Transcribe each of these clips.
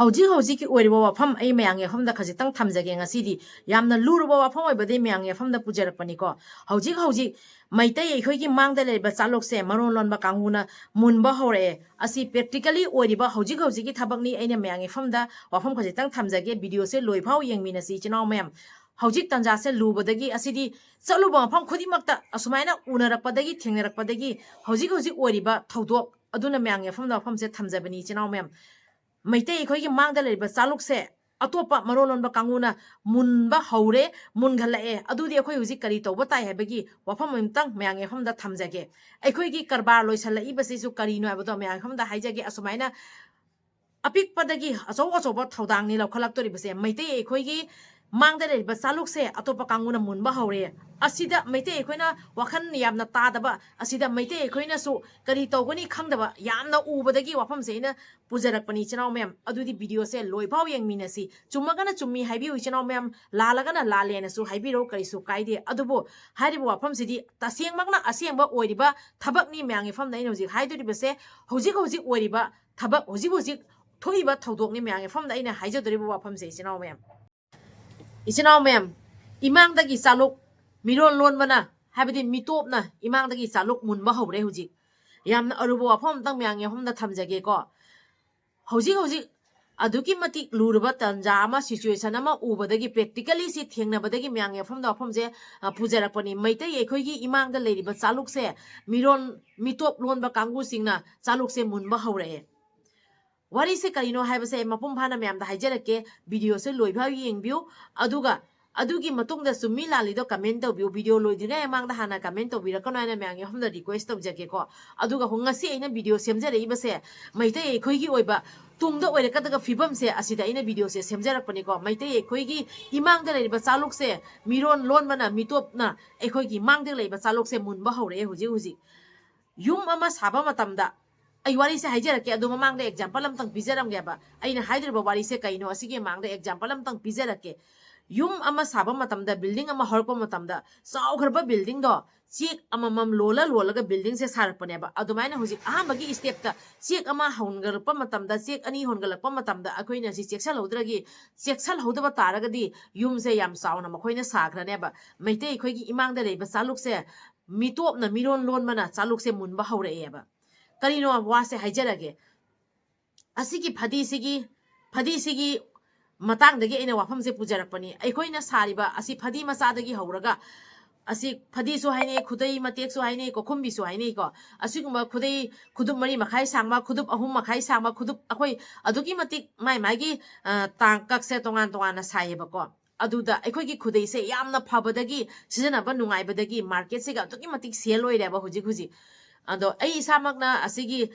haujik oiriba wafam ai mayang yafamda khajitang thamjage ngasidi yamna luruba wafam oibade mayang yafamda pujarakpani ko haujik Meetei aikhoi gi mangda leba chalukse maron lonba kanguna munba hore asi practically oiriba haujik gi thabakni aina mayang yafamda wafam khajitang thamjage video se loiphau yengmina si chinaw mayam haujik tanja se lubadagi asidi chaluba wafam khudimakta asumaina unarakpadagi thengnarakpadagi haujik oiriba thodok aduna mayang yafamda wafam se thamjabani chinaw mayam Meetei aikhoi gi mangda leba chalukse atopa marolonba kanguna munba haure mungalae adudi akhoi hujik kari toba tai habagi wafam imtang mayang yafamda thamjage aikhoi gi karbar loisalai basisu karino abado mayang yafamda haijage asumaina apik padagi achoba thodangni lokhalaktori base Meetei aikhoi gi mangda leba chalukse atopa kanguna munba haure asida Meetei aikhoina wakhan yamna tadaba asida Meetei aikhoina su kari togani khangdaba yamna ubadagi wafam se ina pujarakpani chanaw mem adudi video se loiphau yengminasi chumagana chummi haibi chanaw mem lalagana lalena su haibiro kari su kaide adubo haribo wafam sidi tasengmakna asengba oiriba thabakni mayang fam nai hojik haidori base hojik oiriba thabak hojik thoiba thodokni mayang fam da ina haijadoribo wafam se chanaw mem ichinaw mem imangdagi chaluk miron lonbana habidi mitopna imangdagi chaluk munba hore hojik yamna arubo wafam tang mayang yafamda thamjage ko hojik aduki matik lurba tanja ama situation ama ubadagi practically si thengnabadagi mayang yafamda wafam je pujarakpani Meetei aikhoi gi imangda leiriba chaluk se miron mitop lonba kangu singna chaluk se munba hore wari se karino haibase mapum phana mayamda haijarake video se loibha yengbiu adugi matungda sumi lalido comment to video loidina mangda hana comment to birakana na mayang yafamda request to jake ko aduga hongasi aina video semjare ibase Meetei aikhoi gi oiba tungda oirakadaga fibam se asida aina video se semjarakpani ko Meetei aikhoi gi imangda leiba chaluk se miron lonbana mitop na aikhoi gi mangda leiba chaluk se munba hore huji yum ama saba matamda ai wari se haijarake adu mamangda example amtang pijaram geba aina haidriba wari se kaino asige mangda example amtang pijarake yum ama saba matamda building ama horpa matamda saugharba building do chek ama mam lolaga building se sarpane ba adumaina huji ahambagi step ta chek ama hongarpa matamda chek ani hongalakpa matamda akoina si cheksal hodragi cheksal hodaba taragadi yum se yam sauna makoina sagrane ba Meetei khoi gi imangda leiba chaluk se mitop na miron lon mana chaluk se munba hore eba karino wase haijarage asigi phadi matangdagi ina wafam se pujarakpani aikoina sariba asi phadi macadagi hauraga asi phadi su haine khudai matek su haine ko khumbi su haine ko asiguma khudai khudum mari makhai sangma khudum ahum makhai sangma khudum akoi adugi matik mai tang kak se tongan na saiba ko aduda aikoi gi khudai se yamna phabadagi sijana ba nungai badagi market se ga adugi matik sel oireba huji ado ai samakna asigi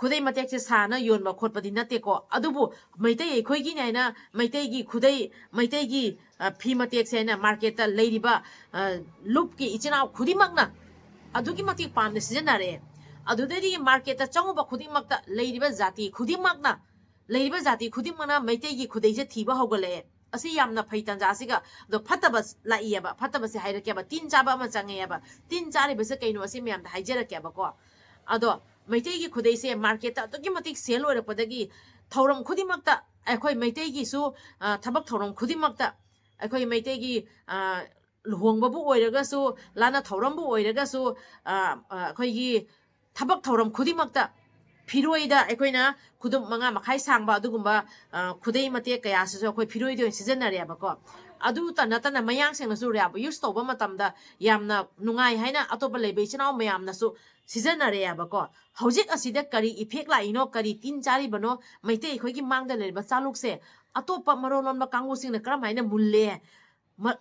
khudai matek se sana yonba khotpadi nate ko adubu Meetei aikhoi gi naina Meetei gi phi matek se na market ta leiriba lup ki ichina khudimakna adugi matik pamne sijanare adudari market ta changuba khudimakta leiriba jati khudimakna Meetei gi khudai se thiba hogale asi yamna phaitan jasiga do phatabas laiyaba phatabas hairakyaba tin chaba ama changeyaba tin chari bese kaino asi myam haijarakyaba ko ado Meetei gi khudai se market ta togi matik sel oirapadagi thoram khudimakta aikhoi Meetei gi su thabak thoram khudimakta aikhoi Meetei gi luhongba bu oiraga su lana thoram bu oiraga su aikhoi gi thabak thoram khudimakta phiroida aikoina khudum manga makhai sangba adugumba khudai mate kaya su akhoi phiroido sijanare ba ko adu tanatana mayang sengna su ria use toba matamda yamna nungai haina atoba lebe chinaw mayamna su sijanare ba ko haujik asida kari effect laino kari tin chari bano Meetei khoi gi mangda leba chaluk se atopa marolon ba kangu singna karam haina mulle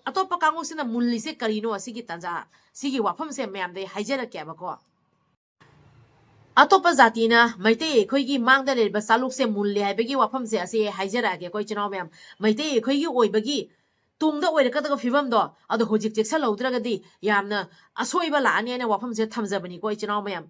atopa kangu singna mulli se karino asigi tanja sigi wafam se mayamde haijara kya ba ko atopa zatina Meetei aikhoi gi mangda leba chaluk se mulle haibagi wafam se ase haijarage koi chinaw mayam Meetei aikhoi gi oibagi tungda oirakadaga fibam do ado hojik cheksal laudragadi yamna asoiba laani ana wafam se thamjabani koi chinaw mayam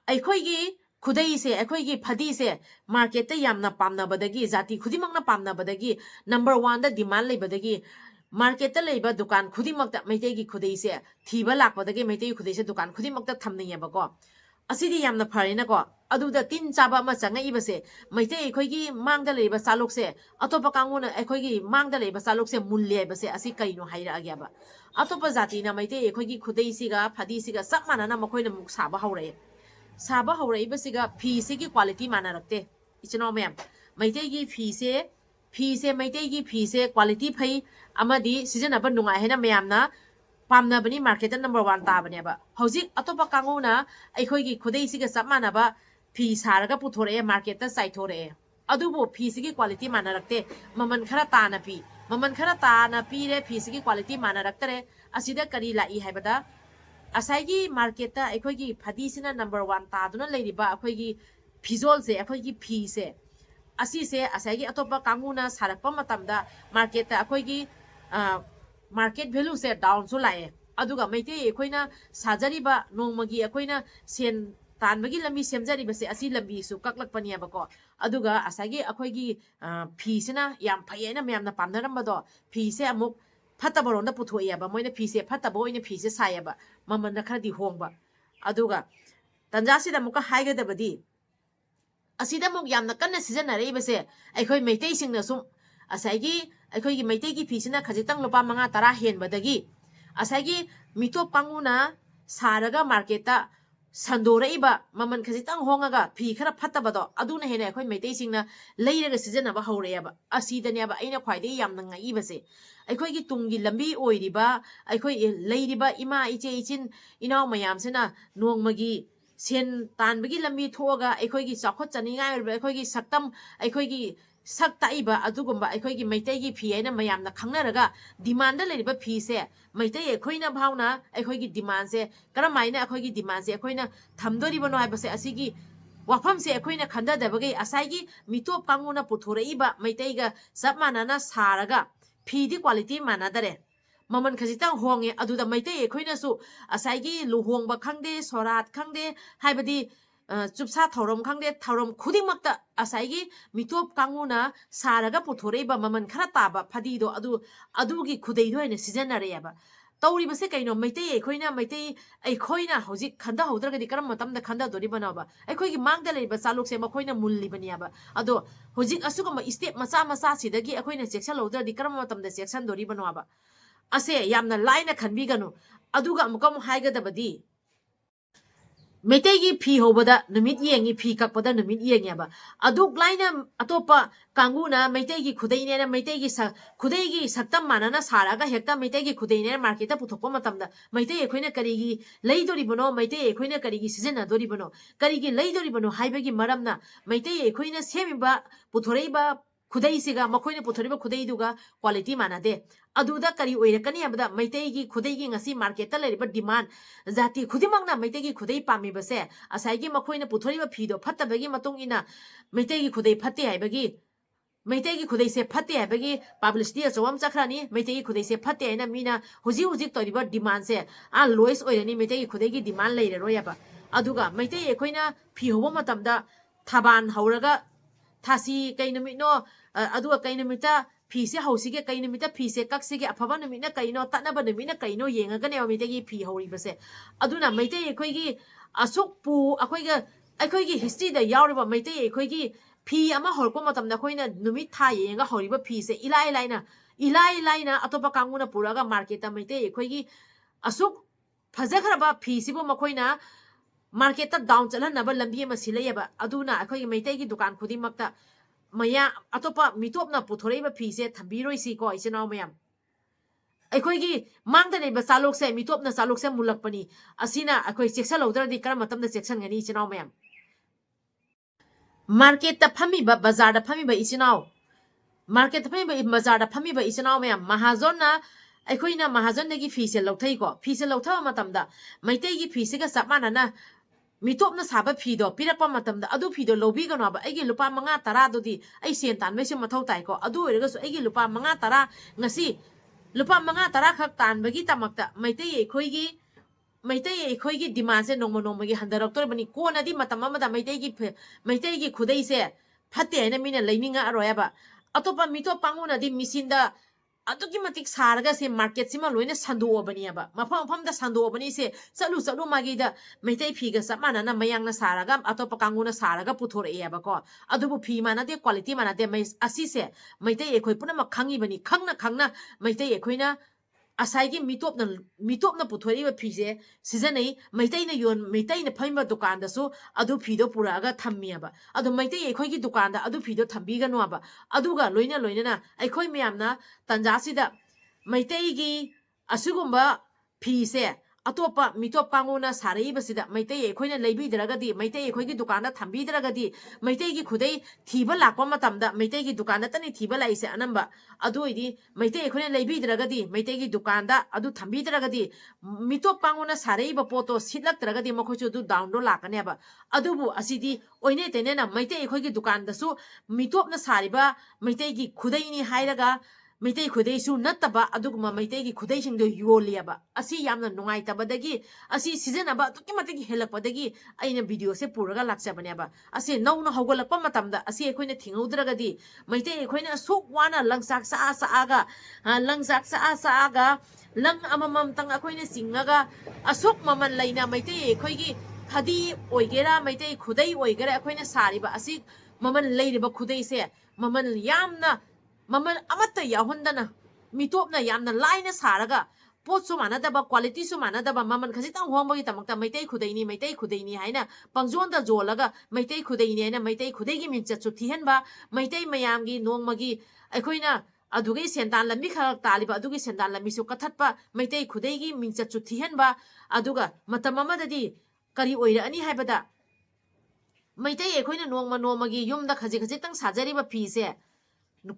aikhoi gi khudai se aikhoi gi phadi se market ta yamna pamnabadagi jati khudimakna pamnabadagi number 1 da demand leibadagi market ta leiba dukan khudimakta Meetei gi khudai se thiba lakpadagi Meetei khudai se dukan khudimakta thamniyaba ko asidi yamna pharina ko aduda tin chaba ma changa ibase maite aikhoi gi mangda leiba chaluk se atopa kanguna aikhoi gi mangda leiba chaluk se munly base asi kaino haira agya ba atopa jati na maite aikhoi gi khudei siga phadi siga sap manana makhoi na muk saba haure basiga phi se gi quality mana rakte ichino mem maite gi phi se maite gi phi se quality phai amadi season aba nunga hena mem na pamna bani market number 1 ta bani ba haujik atopa kanguna aikhoi gi khudei siga sap mana ba phi saraga puthore market ta sai thore adubo phi sigi quality mana rakte maman khara ta na pi re phi sigi quality mana raktare asida kari lai haibada asaigi market ta aikhoi gi phadi sina number 1 ta duna leiriba aikhoi gi phizol se aikhoi gi phi se asi se asaigi atopa kanguna sarakpa matamda market ta aikhoi gi market value se down so lae aduga maite aikhoi na sajariba nongmagi aikhoi na sen tanbagi lambi semjari base asi lambi su kaklak pania bako aduga asagi akhoi gi phi sina yam phayena myamna pamnaram do phi se amuk phata baronda puthoya ba moina phi se phata boina phi se saya ba maman na khadi hongba aduga tanja sida muka haiga da badi asida muk yamna kanna season na rei base aikhoi meitei singna sum asagi aikhoi gi meitei gi phi sina khajitang lupa manga tara hen badagi asagi mitop kanguna saraga market ta sandoraiba maman khajitang hongaga phi khara phatabado aduna hena aikhoi meitei singna leiraga season aba haureaba asidane aba aina khwaidei yamna ngai base aikhoi gi tungi lambi oiriba aikhoi leiriba ima iche ichin inaw mayam sena nongmagi sen tanbagi lambi thoga aikhoi gi chakhot chaningai oiriba aikhoi gi saktam aikhoi gi sak taiba adugumba aikhoi gi meitei gi phi aina mayamna khangnaraga demand da leiriba phi se meitei aikhoi na bhauna aikhoi gi demand se karamaina aikhoi gi demand se aikhoi na thamdori bano haibase asigi wafam se aikhoi na khanda dabagi asaigi mitop kanguna puthoraiba meitei ga sapmana na saraga phi di quality mana dare maman khajitang honge aduda meitei aikhoi na su asaigi luhongba khangde sorat khangde haibadi chupsa thorom khangde thorom khudingmakta asaigi mitop kanguna saraga puthoraiba maman khara taba phadi do adugi khudei do ene season na reyaba tawri base kaino meitei aikhoi na haujik khanda haudragadi karam matamda khanda dori banaba aikhoi gi mangda leiba chaluk se makhoi na mulli baniaba ado hojik asugama step macha sidagi aikhoi na section haudradi karam matamda section dori banaba ase yamna laina khanbi ganu aduga amukam haiga dabadi meitei gi phi hobada numit yengi phi kakpada numit yengyaba aduk laina atopa kanguna meitei gi khudei ne meitei gi khudei gi saktam manana saraga hekta meitei gi khudei ne market ta puthokpa matamda meitei ekhoina kari gi leidori bono meitei ekhoina kari gi season na dori bono kari gi leidori bono haibagi maramna meitei ekhoina semiba puthoreiba khudei siga makhoina puthoriba khudei duga quality manade aduda kari oirakani abada meitei gi khudei gi ngasi market ta leriba demand jati khudimangna meitei gi khudei pami base asai gi makhoina puthoriba phido phattabagi matung ina meitei gi khudei phatte haibagi meitei gi khudei se phatte haibagi publicity achawam chakhrani meitei gi khudei se phatte aina mina hujik toriba demand se a lowest oirani meitei gi khudei gi demand leire royaba aduga meitei ekhoina phi hobo matamda thaban hauraga thasi kainumino aduga kainumita phi se hausige kainumita phi se kaksige afaba numina kaino tatnaba numina kaino yengagane meitei gi phi hauri base aduna meitei ekhoi gi asuk pu akhoi gi history da yauriba meitei ekhoi gi phi ama horko matamda khoina numit tha yenga horiba phi se ilai laina atopa kanguna puraga market ta meitei ekhoi gi asuk phajagraba phi sibo makhoina market ta down chalhanaba lambi ma silayaba aduna akhoi gi meitei gi dukan khudimakta maya atopa mitopna puthoreiba phi se thambiroi si ko ichinaw mayam aikhoi gi mangda leiba chaluk se mitopna chaluk se mulakpani asina akhoi section laudradi karam matamda section ngani ichinaw mayam market ta phamiba bazar da phamiba ichinaw market ta phamiba bazar da phamiba ichinaw mayam mahajon na aikhoi na mahajon dagi phi se lauthai ko phi se lautha matamda meitei gi phi se ga sapmana na mitopna saba phido pirakpa matamda adu phido lobi gano ba aigi lupa manga tara dodi ai sen tan mai se mathau tai ko adu erega so aigi lupa manga tara ngasi lupa manga tara khak tan bagi tamakta meitei ekhoi gi demand se nongma gi handarak tor bani ko na di matam amada meitei gi khudei se phatte na mina leininga aroya ba atopa mitop panguna di misinda अदुकी मतिक सारगा से market सिमा लोइना संदोबनी अब मफम मफम दा संदोबनी से चलु चलु मागी दा मैतै फीगा समाना ना मयांगना सारगा अतोप कांगुना सारगा पुथोरे एबा को अदुबु फी मानादे क्वालिटी मानादे मै असि से मैतै एखोइ पुनम खंगी बनी खंगना मैतै एखोइना असाइगी मिटोपना पुथोरिबा फीसे सिजनै मैतैना योन मैतैना फैमा दुकान दसु अदु फीदो पुरागा थम्मियाबा अदु मैतै एखोइगी दुकान दा अदु फीदो थम्बीगनुआबा अदुगा लोइना एखोइ मयामना तंजासिदा मैतैगी असुगुम्बा फीसे अतोपा मिटोप कांगोना सारैबसिदा मैतै एखोइना लेबिदरगदी मैतै एखोइगी दुकान दा थम्बीदरगदी मैतैगी खुदै थीबा लाकपा मतमदा मैतैगी दुकान दा तनि थीबा लाइसे अनंबा अदुइदी मैतै एखोइना लेबिदरगदी मैतैगी दुकान दा अदु थम्बीदरगदी मिटोप कांगोना सारैबा पोतो सिटलक्तरगदी मखोइसु दु डाउन रो लाकनेबा अदुबु असिदी ओइने तेनेना मैतै एखोइगी दुकान दसु मिटोपना सारिबा मैतैगी खुदैनी हाइरगा मैतै खुदैसु नत्तबा अदुगुमा मैतैगी खुदैसिंदो योलियाबा असि यामना नुंगाइतबदगी असि सिजनबा तुकी मतगी हेलकपदगी आइना वीडियो से पुरगा लाक्चबनेबा असि नौना हौगलकपा मतमदा असि एखोइना थिंगौद्रगदी मैतै एखोइना सुक वाना लंगसाक साआगा लंग अममम तंग एखोइना सिंगगा असुक ममन लैना मैतै एखोइगी फदी ओइगेरा मैतै खुदै ओइगेरा एखोइना सारिबा असि ममन लैरिबा खुदैसे ममन यामना ममन अमत्ता याहुंदना मिटोपना यामना लाइना सारगा पोटसु मानदबा क्वालिटीसु मानदबा ममन खजितंग होंबगी तमक्ता मैतै खुदैनी हाइना पंगजोंदा जोलगा मैतै खुदैनी हाइना मैतै खुदैगी मिंचचु थिहनबा मैतै मयामगी नोंगमगी अखोइना अदुगै सेंतान लम्बी खरक तालिबा अदुगै सेंतान लम्बीसु कथटपा मैतै खुदैगी मिंचचु थिहनबा अदुगा मतम अमददी करी ओइरानी हाइबदा मैतै एखोइना नोंगमगी युमदा खजितंग साजरिबा फीसे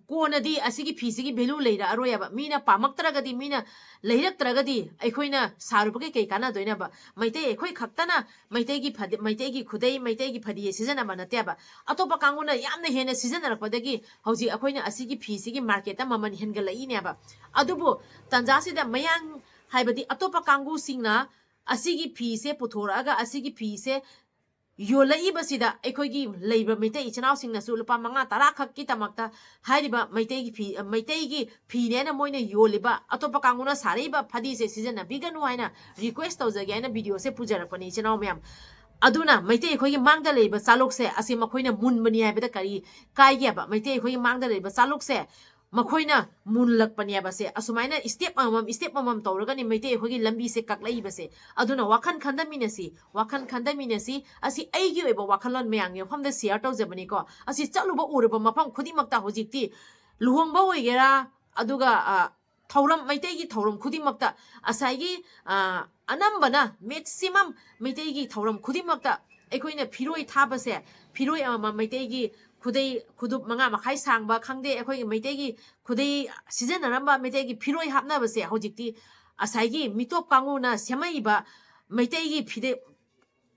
कोनदी असिगी फीसिगी भेलू लेरा अरोयबा मीना पामक्तरगदी मीना लेहिरक्तरगदी अखोइना सारुबगे कै कानादोइनाबा मैतै एखोइ खक्तना मैतैगी खुदै मैतैगी फदी सिजनबा नतेबा अतोपा कांगुना यामना हेना सिजनरपदगी हौजी अखोइना असिगी फीसिगी मार्केटता ममन हेनगलइनेबा अदुबु तंजासिदा मयांग हाइबदी अतोपा कांगु सिंगना असिगी फीसे पुथोरागा असिगी फीसे योलईबसिदा एखोइगी लेइबा Meitei इचनाव सिंगनासु लुपा 5-10 खक्की तमक्ता हाइरिबा मैतैगी फीनेना Moina योलिबा अतोपा कांगुना सारैबा फदीसे season बिगनु हाइना request तौजगे हाइना video से पुजरपनी इचनाव म्याम अदुना मैतै एखोइगी मांगदा लेइबा चालुकसे असि मखोइना मुनबनी हाइबदा करी काइगेबा मैतै एखोइगी मांगदा लेइबा चालुकसे मखोइना मुनलकपनियाबसे असुमाइना स्टेप अमम तौरगनि मैतै एखोइगी लंबी से कक्लैबसे अदुना वाखन खंदमिनसी असि एगी ओइबा वाखनलोन मयांग यफमदा शेयर तौजबनिको असि चलुबा उरबा मफम खुदिमक्ता होजिक्ति लुहोंबा ओइगेरा अदुगा थौरम मैतैगी थौरम खुदिमक्ता असाइगी अनंबना मैक्सिमम मैतैगी थौरम खुदिमक्ता एखोइना फिरोइ थाबसे फिरोइ अमम मैतैगी खुदै खुदुप 5 मखाइ सांबा खंदे एखोइगी मैतैगी खुदै सिजनरंबा मैतैगी फिरोइ हापनाबसे हौजिक्ति असाइगी मिटोप कांगुना सेमैबा मैतैगी फिदे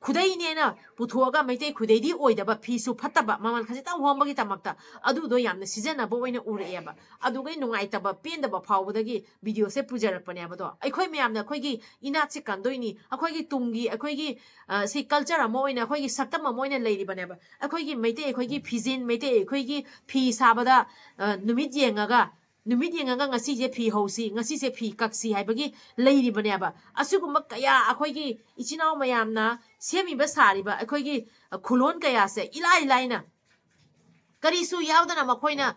खुदैनेना पुथोगा मैतै खुदैदी ओइदबा फीसु फत्तबा ममन खजिता होंबगी तमक्ता अदुदो यामना सिजनबा ओइना उरेबा अदुगै नुंगाइतबा पेंदबा फावबदगी वीडियो से पुजरपनेबदो अखोइ मयामना अखोइगी इनाचे कंदोइनी अखोइगी तुंगी अखोइगी सि कल्चर अमा ओइना अखोइगी सत्तम अमा ओइना लेरिबनेबा अखोइगी मैतै अखोइगी फिजिन मैतै अखोइगी फी साबदा नुमित येंगा ngasi फी हौसी ngasi से फी कक्सी हाइबगी लेरिबनेबा असुगुम कया अखोइगी इचिनाव मयामना सेमिबा सारिबा अखोइगी खुलोन कया से इलाइ लाइना करीसु यावदना मखोइना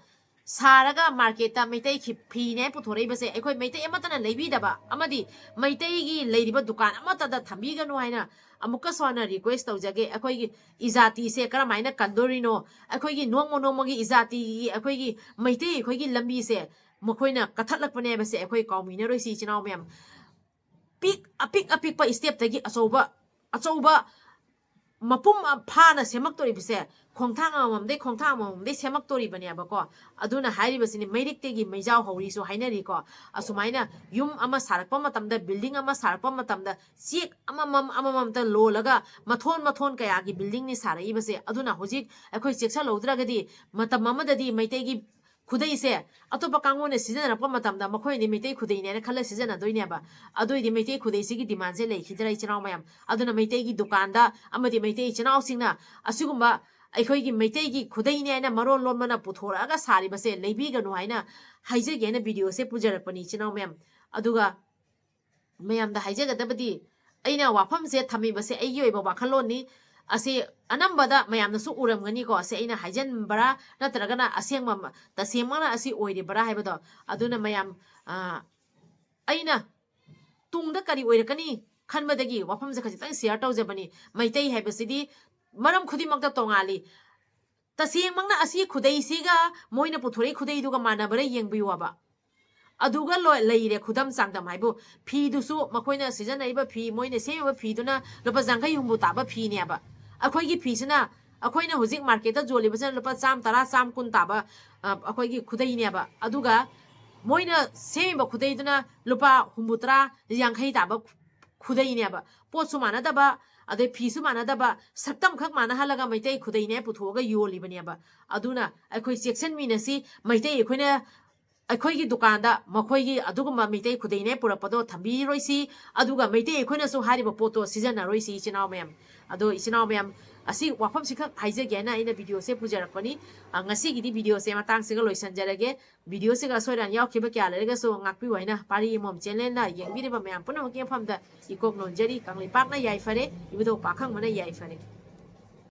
सारगा मार्केटा मैतै खि फीने पुथोरैबसे अखोइ मैतै अमतना लेबिदबा अमदी मैतैगी लेरिबा दुकान अमतदा थम्बीगनु हाइना अमुका सोना रिक्वेस्ट तौजगे अखोइगी इजाति से करमाइना कंदोरिनो अखोइगी नोंगमोगी इजाति अखोइगी मैतै अखोइगी लंबी से मखोइना कथलकपने बसे अखोइ काउमिनरोइसी चिनाव मैम पिक स्टेप तगी अचौबा मपुम फाना सेमक्तोरिबसे खोंथांग अममदे सेमक्तोरिबनेबको अदुना हाइरिबसिनि मैरिक्तेगी मैजाव हौरिसु हाइनरिको असुमाइना युम अमा सारकपा मतमदा बिल्डिंग अमा सारकपा मतमदा चेक अममम त लोलगा मथोन कयागी बिल्डिंग नि सारइबसे अदुना होजिक अखोइ चेक्सा लौद्रगदी मतम अमददी मैतैगी खुदैसे अतोपा कांगोने सिजनरपा मतमदा मखोइनि Meitei खुदैनेना खल्ला सिजनदोइनेबा अदुइदि Meitei खुदैसिगी डिमान्डसे लेखिद्रा इचनाव मयाम अदुना मैतैगी दुकानदा अमदि Meitei इचनाव सिंगना असुगुम्बा aikhoi Meetei gi khudai ne na maron lon mana puthora ga sari base leibi ga no haina haije ge na video se pujarak pani chinau mem aduga mayam da haije ga dabadi aina wafam se thami base ai gi oiba wakhalon ni ase anambada mayam na su uram gani ko ase aina haijen bara natraga na aseng ma ta semana asi oire bara haibado aduna mayam aina tungda kari oirakani khanbadagi wafam se khajitang share tawjabani Meetei haibasidi maram khudimakta tongali taseng mangna asi khudai siga moina puthore khudai duga manabare yengbiwaba aduga leire khudam sangdam haibu phi dusu makoina season aiba phi moina seba phi duna lupa jangai humbu taba phi ne aba akhoi gi phi sina akhoi na hujik market ta joli basa lupa cham tara cham kun taba akhoi gi khudai ne aba aduga moina seba khudai duna lupa humbutra jangai taba khudai ne aba potsu mana daba ade phi su mana daba saptam khak mana halaga Meetei khudai ne puthoga yoli bani aba aduna akhoi section minasi Meetei akhoi aikhoi gi dukanda makhoi gi aduguma Meetei khudai ne purapado thambi roisi aduga Meetei akhoi na su hariba poto season na roisi chinau mem ado chinau mem asi wafam sikha haije ge na ina video se pujarak pani ngasi gi di video se matang se ga loisan jarage video se ga soiran yaw khiba kya lerega so ngakpi waina pari mom channel na yengbi re ba mem puna ke famda ikok non jari kangli pak na yai fare ibido pakhang mana yai fare